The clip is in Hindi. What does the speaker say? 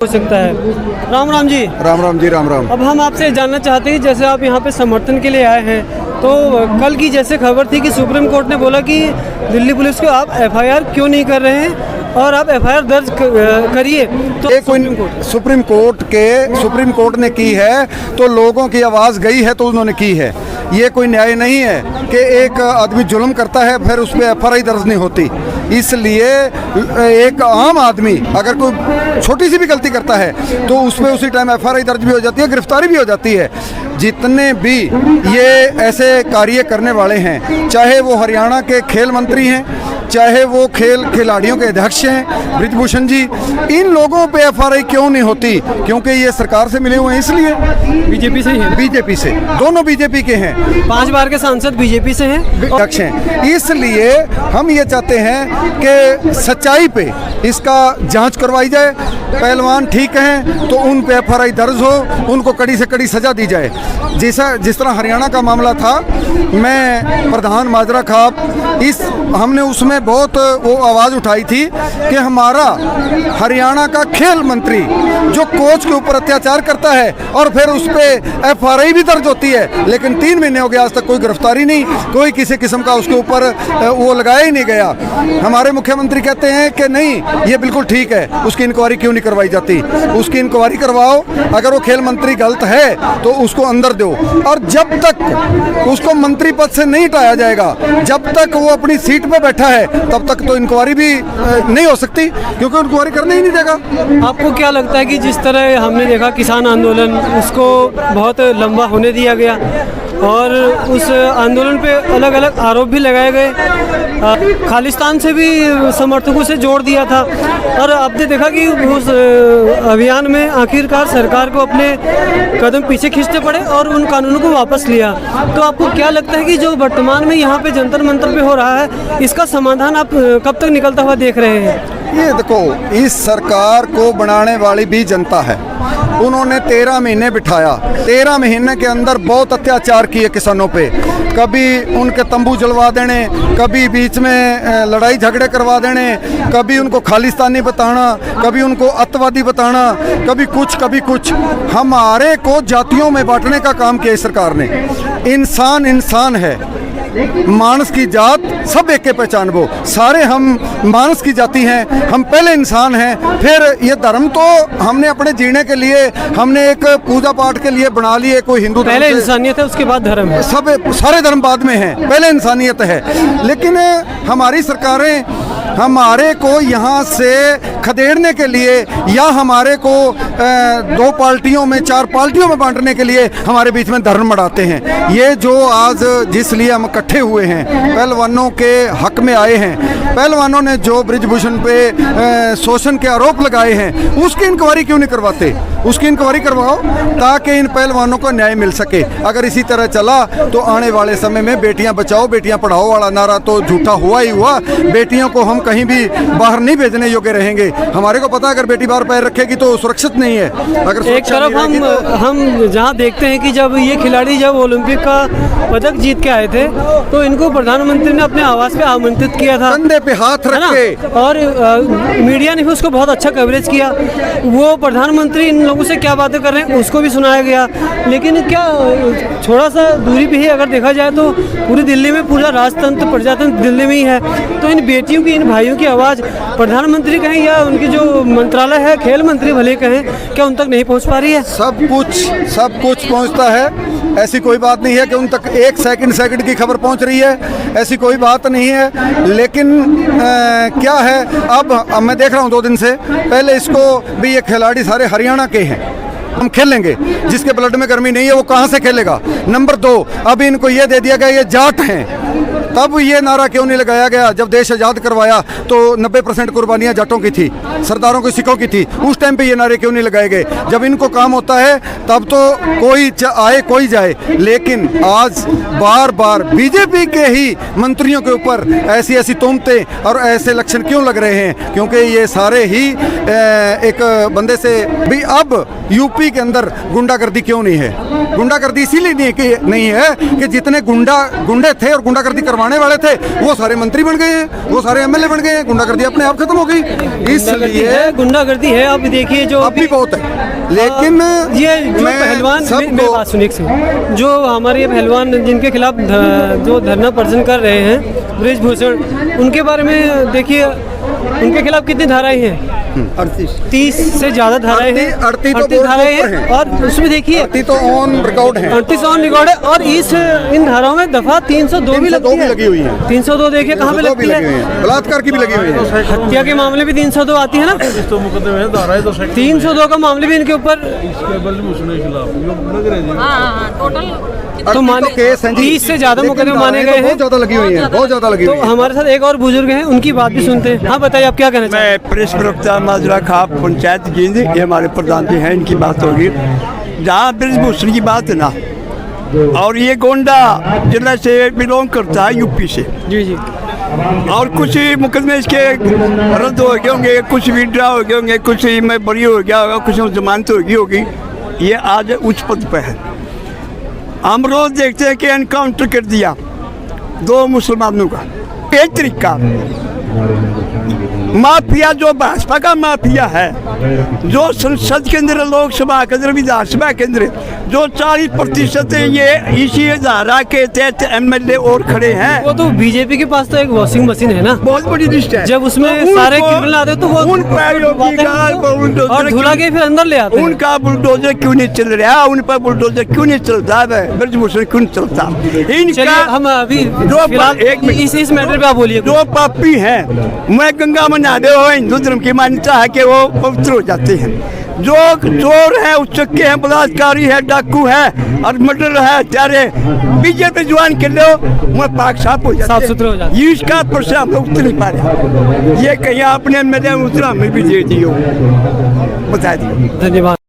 हो सकता है। राम राम जी। राम राम जी। राम राम। अब हम आपसे जानना चाहते हैं, जैसे आप यहाँ पे समर्थन के लिए आए हैं, तो कल की जैसे खबर थी कि सुप्रीम कोर्ट ने बोला कि दिल्ली पुलिस को आप एफआईआर क्यों नहीं कर रहे हैं और आप एफआईआर दर्ज करिए। तो सुप्रीम कोर्ट ने की है तो लोगों की आवाज़ गई है तो उन्होंने की है। ये कोई न्याय नहीं है कि एक आदमी जुल्म करता है फिर उस पर एफआईआर दर्ज नहीं होती। इसलिए एक आम आदमी अगर कोई छोटी सी भी गलती करता है तो उस पर उसी टाइम एफआईआर दर्ज भी हो जाती है, गिरफ्तारी भी हो जाती है। जितने भी ये ऐसे कार्य करने वाले हैं, चाहे वो हरियाणा के खेल मंत्री हैं, चाहे वो खिलाड़ियों के अध्यक्ष हैं ब्रिजभूषण जी, इन लोगों पे एफआईआर क्यों नहीं होती? क्योंकि ये सरकार से मिले हुए हैं, इसलिए बीजेपी से ही है। बीजेपी से, दोनों बीजेपी के हैं। 5 बार के सांसद बीजेपी से हैं, अध्यक्ष हैं। इसलिए हम ये चाहते हैं कि सच्चाई पे इसका जांच करवाई जाए। पहलवान ठीक हैं तो उन पे एफआईआर दर्ज हो, उनको कड़ी से कड़ी सजा दी जाए। जिस तरह हरियाणा का मामला था, मैं प्रधान माजरा खाप, हमने उसमें बहुत वो आवाज़ उठाई थी कि हमारा हरियाणा का खेल मंत्री जो कोच के ऊपर अत्याचार करता है और फिर उस पर एफआईआर भी दर्ज होती है, लेकिन 3 महीने हो गए आज तक कोई गिरफ्तारी नहीं, कोई किसी किस्म का उसके ऊपर वो लगाया ही नहीं गया। हमारे मुख्यमंत्री कहते हैं कि नहीं, ये बिल्कुल ठीक है, उसकी इंक्वायरी क्यों नहीं करवाई जाती? उसकी इंक्वायरी करवाओ। अगर वो खेल मंत्री गलत है तो उसको अंदर दो, और जब तक उसको मंत्री पद से नहीं हटाया जाएगा, जब तक वो अपनी सीट पे बैठा है, तब तक तो इंक्वायरी भी नहीं हो सकती, क्योंकि इंक्वायरी करने ही नहीं देगा। आपको क्या लगता है कि जिस तरह हमने देखा किसान आंदोलन, उसको बहुत लंबा होने दिया गया और उस आंदोलन पे अलग अलग आरोप भी लगाए गए, खालिस्तान से भी समर्थकों से जोड़ दिया था, और आपने देखा कि उस अभियान में आखिरकार सरकार को अपने कदम पीछे खींचने पड़े और उन कानूनों को वापस लिया। तो आपको क्या लगता है कि जो वर्तमान में यहाँ पे जंतर मंतर पे हो रहा है, इसका समाधान आप कब तक निकलता हुआ देख रहे हैं? ये देखो, इस सरकार को बनाने वाली भी जनता है। उन्होंने 13 महीने बिठाया, 13 महीने के अंदर बहुत अत्याचार किए किसानों पे। कभी उनके तंबू जलवा देने, कभी बीच में लड़ाई झगड़े करवा देने, कभी उनको खालिस्तानी बताना, कभी उनको अतवादी बताना, कभी कुछ कभी कुछ। हमारे को जातियों में बांटने का काम किया इस सरकार ने। इंसान इंसान है, मानस की जात सब एक के पहचान वो, सारे हम मानस की जाति हैं, हम पहले इंसान हैं। फिर ये धर्म तो हमने अपने जीने के लिए, हमने एक पूजा पाठ के लिए बना लिए। कोई हिंदू पहले इंसानियत है, उसके बाद धर्म है। सब सारे धर्म बाद में हैं, पहले इंसानियत है। लेकिन हमारी सरकारें हमारे को यहाँ से खदेड़ने के लिए या हमारे को 2 पार्टियों में 4 पार्टियों में बांटने के लिए हमारे बीच में धर्म बढ़ाते हैं। ये जो आज जिस लिए हम इकट्ठे हुए हैं, पहलवानों के हक में आए हैं, पहलवानों ने जो ब्रिजभूषण पे शोषण के आरोप लगाए हैं, उसकी इंक्वायरी क्यों नहीं करवाते? उसकी इंक्वायरी करवाओ ताकि इन पहलवानों को न्याय मिल सके। अगर इसी तरह चला तो आने वाले समय में बेटियां बचाओ बेटियां पढ़ाओ वाला नारा तो झूठा हुआ ही हुआ। बेटियों को हम कहीं भी बाहर नहीं भेजने योग्य रहेंगे। हमारे को पता है अगर बेटी बाहर पैर रखेगी तो सुरक्षित नहीं है। अगर एक तरफ हम जहाँ देखते हैं कि जब ये खिलाड़ी जब ओलंपिक का पदक जीत के आए थे तो इनको प्रधानमंत्री ने अपने आवास पे आमंत्रित किया था, कंधे पे हाथ रख के, और मीडिया ने भी उसको बहुत अच्छा कवरेज किया। वो प्रधानमंत्री इन लोगों से क्या बातें कर रहे हैं उसको भी सुनाया गया। लेकिन क्या थोड़ा सा दूरी पे ही अगर देखा जाए तो पूरी दिल्ली में पूरा राजतंत्र प्रजातंत्र दिल्ली में ही है। तो इन बेटियों की, इन भाइयों की आवाज़ प्रधानमंत्री कहें या उनकी जो मंत्रालय है, खेल मंत्री भले कहें, क्या उन तक नहीं पहुंच पा रही है? सब कुछ पहुंचता है। ऐसी कोई बात नहीं है कि उन तक 1 सेकंड की खबर पहुंच रही है, ऐसी कोई बात नहीं है। लेकिन क्या है, अब मैं देख रहा हूं 2 दिन से, पहले इसको भी ये खिलाड़ी सारे हरियाणा के हैं, हम खेलेंगे। जिसके ब्लड में गर्मी नहीं है वो कहाँ से खेलेगा? नंबर 2, अभी इनको ये दे दिया गया ये जाट हैं। तब ये नारा क्यों नहीं लगाया गया? जब देश आज़ाद करवाया तो 90% कुर्बानियाँ जाटों की थी, सरदारों की, सिखों की थी। उस टाइम पे ये नारे क्यों नहीं लगाए गए? जब इनको काम होता है तब तो कोई आए कोई जाए। लेकिन आज बार बार बीजेपी के ही मंत्रियों के ऊपर ऐसी ऐसी तोहमतें और ऐसे लक्षण क्यों लग रहे हैं? क्योंकि ये सारे ही एक बंदे से भी। अब यूपी के अंदर गुंडागर्दी क्यों नहीं है? गुंडागर्दी इसीलिए नहीं है कि जितने गुंडे थे और गुंडागर्दी करवाने वाले थे वो सारे मंत्री बन गए हैं, वो सारे एमएलए बन गए हैं, गुंडागर्दी अपने आप खत्म हो गई। इसलिए गुंडागर्दी है, गुंडागर्दी है। अब देखिए जो अब भी बहुत है, लेकिन ये जो मैं पहलवान सबको- मेरी बात सुनिए एक सेकंड। जो हमारे ये पहलवान जिनके खिलाफ जो धरना प्रदर्शन कर रहे हैं ब्रिजभूषण, उनके बारे में देखिए उनके खिलाफ कितनी धाराएं हैं? 30 से ज्यादा धाराएं हैं। 38 तो 38 बोर्ड धाराएं के ऊपर हैं हैं। और उसमें देखिए 38 तो ऑन रिकॉर्ड है। 38 ऑन रिकॉर्ड है और इन धाराओं में दफा 302 भी 302 भी लगी हुई है। 302 देखिए कहाँ पे 302 भी लगती लगी हुई है? है, बलात्कार की भी लगी हुई है। हत्या के मामले भी 302 आती है ना। 302 का मामले भी इनके ऊपर तो माने केस हैं जी। 30 से ज्यादा लेकिन मुकदमे माने गए धाराएं तो हैं। बहुत ज्यादा लगी हुई हैं, बहुत ज्यादा लगी तो हुई हैं। हमारे साथ एक और बुजुर्ग हैं, उनकी बात भी सुनते हैं। हाँ बताइए आप क्या कहना चाहते हैं? मैं प्रेस प्रवक्ता माजरा खाप पंचायत जींद, ये हमारे प्रधान जी हैं, इनकी बात होगी। जहाँ ब्रिजभूषण की बात है ना, और ये गोंडा जिला से बिलोंग करता है, यूपी से। जी जी और कुछ मुकदमे इसके रद्द हो गए होंगे, कुछ विड्रा हो गए होंगे, कुछ में बरी हो गया होगा, कुछ में जमानत हो गई होगी। ये आज उच्च पद पर है। हम रोज देखते हैं कि एनकाउंटर कर दिया 2 मुसलमानों का। एक तरीका माफिया, जो भाजपा का माफिया है, जो संसद के अंदर, लोकसभा के अंदर, विधानसभा के अंदर जो 40% ये इसी धारा के तहत MLA और खड़े हैं। वो तो बीजेपी के पास तो एक वॉशिंग मशीन है ना, बहुत बड़ी लिस्ट है। जब उसमें तो सारे उनको- क्रिमिनल आते तो वो उन पैरों की गाल बुलडोजर और धुला के फिर अंदर ले आते हैं। उनका बुलडोजर क्यों नहीं चल रहा? उन पर बुलडोजर क्यों नहीं चलता है? ब्रिजभूषण क्यों नहीं चलता? चलिए इनका हम अभी जो फिलहाल एक मिनट। इस मैटर पे आप बोलिए। जो पापी हैं, मैं गंगा में नहाते हो, हिंदू धर्म की मान्यता है कि वो पवित्र हो जाते हैं। जो चोर है, उचक्के हैं, बलात्कारी है, डाकू है और मर्डर है, हत्यारे, बीजेपी ज्वाइन कर लो, मैं पाक साफ हो जाते साफ सुथरे हो जाते। ये इसका प्रश्न हम लोग उतर नहीं पा रहे। ये कहीं आपने मेरे उतरा में भी दे दियो, बता दियो। धन्यवाद।